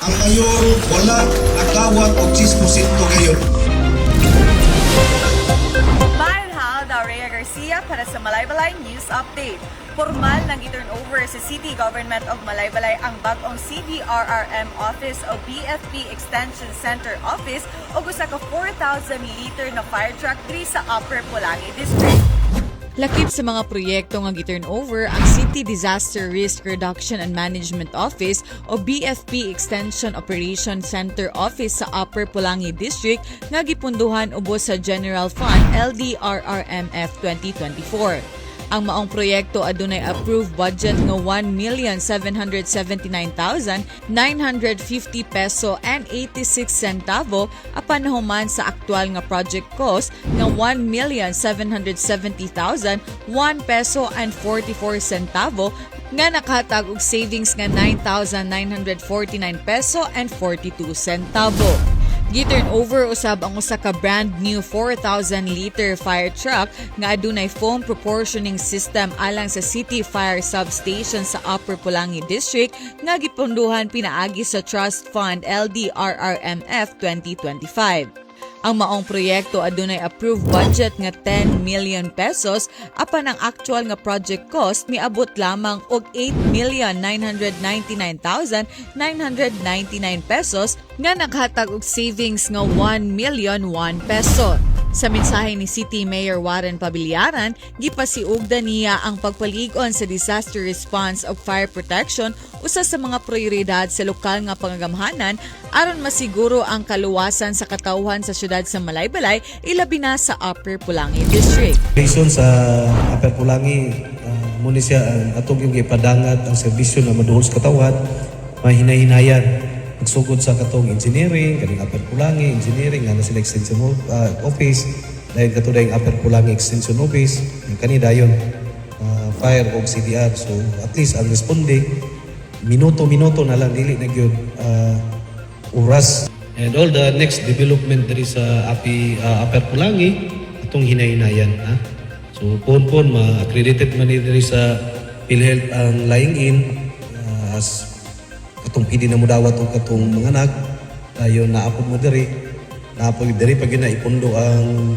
ang mayor wala nakawat o 6% ngayon. Marhal Rhea Garcia para sa Malaybalay News Update. Formal nang i-turnover sa City Government of Malaybalay ang bagong CDRRM Office o BFP Extension Center Office o gusa ka 4,000 liter na fire truck diri sa Upper Pulangi District. Lakip sa mga proyekto nga gi-turnover ang City Disaster Risk Reduction and Management Office o BFP Extension Operation Center Office sa Upper Pulangi District nga gipunduhan ubos sa General Fund LDRRMF 2024. Ang maong proyekto adunay approved budget nga 1,779,950 peso and 86 centavo apan nahuman sa aktual nga project cost nga 1,770,001 peso and 44 centavo nga nakahatag og savings nga 9,949 peso and 42 centavo. Gi-turn over usab ang usa ka brand new 4,000 liter fire truck nga adunay foam proportioning system alang sa City Fire Substation sa Upper Pulangi District nga gipunduhan pinaagi sa Trust Fund LDRRMF 2025. Ang maong proyekto adunay approved budget nga 10 million pesos apan ang actual nga project cost miabot lamang og 8,999,999 pesos nga naghatag og savings nga 1,001 peso. Sa mensahe ni City Mayor Warren Pabiliaran, gipasiugdan niya ang pagpaligon sa disaster response o fire protection usa sa mga prioridad sa lokal nga pangagamhanan aron masiguro ang kaluwasan sa katawhan sa syudad sa Malaybalay ilabi na sa Upper Pulangi District. Based sa Upper Pulangi, muna siya ang atong yung ipadangat ang serbisyo na maduhol sa katawhan, mahinay-hinayan. Nagsugod sa katong engineering, kaning Upper Pulangi engineering nga na sila extension office, dahil kato dahil Upper Pulangi extension office, kanina dayon fire o CDR. So at least ang responding, minuto-minuto na lang, dili na yun oras. And all the next development dari sa Upper Pulangi, itong hinay-hinayan. So pon ma-accredited man diri sa PhilHealth ang lying in as katong pidi na mo dawat o katong mga anak tayo naapod mo diri pag yun na ipundo ang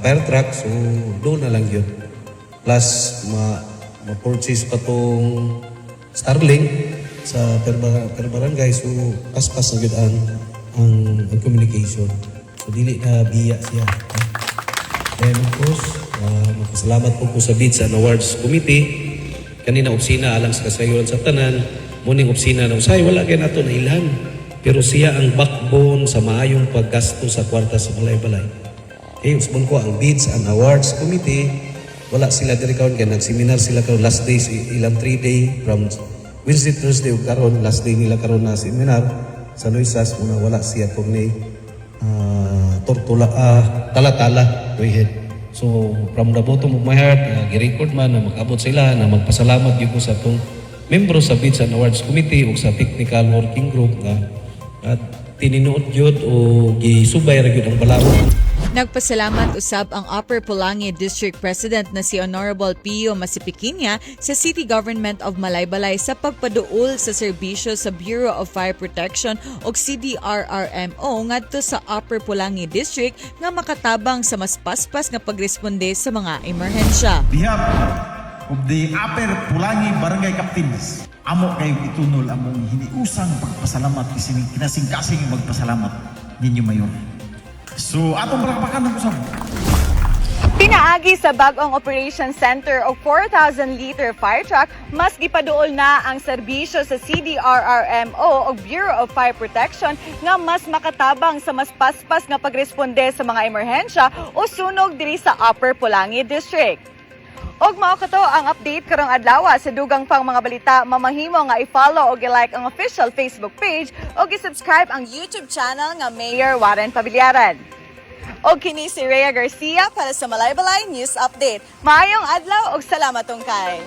fire truck, so doon na lang yun plus ma-purchase pa tong Starlink sa per barangay, so paspas na yun ang communication, so dili na biya siya. And of course magpasalamat po sa Bids and Awards Committee kanina opsina alang sa kasayuran sa tanan. Muning opsina na usay, wala kaya nato na ilan. Pero siya ang backbone sa maayong paggasto sa kwarta sa Malaybalay. Usbon ko ang Bids and Awards Committee. Wala sila diri karon kaya nag-seminar sila karon last day ilang 3 day from Wednesday, Thursday ug karon last day nila karon na seminar sa Noisas. Muna wala siya turni tala-tala go ahead. So from the bottom of my heart, gi-record man na mag-abot sila na magpasalamat gyud ko sa atong membro sa Bids and Awards Committee o sa Technical Working Group nga at tininuot yun o gisubay ra yun ang balaod. Nagpasalamat usab ang Upper Pulangi District President na si Honorable Pio Masipikinya sa City Government of Malaybalay sa pagpaduol sa serbisyo sa Bureau of Fire Protection o CDRRMO ngadto sa Upper Pulangi District nga makatabang sa mas paspas nga pagresponde sa mga emerhensya. Of the Upper Pulangi Barangay Captains, amo kayo itunol among hiniusang pagpasalamat kinasing-kasing magpasalamat ninyo mayor. So atong palakpakan ng usab. Pinaagi sa bagong operation center o 4,000 liter fire truck, mas gipaduol na ang serbisyo sa CDRRMO o Bureau of Fire Protection nga mas makatabang sa mas paspas nga pagresponde sa mga emerhensya o sunog diri sa Upper Pulangi District. Og mao kato ang update karong adlaw sa dugang pang mga balita. Mamahimo nga i-follow o i-like ang official Facebook page o i-subscribe ang YouTube channel nga Mayor Warren Pabiliaran. Og kini si Rhea Garcia para sa Malaybalay News Update. Maayong adlaw og salamat tungkay.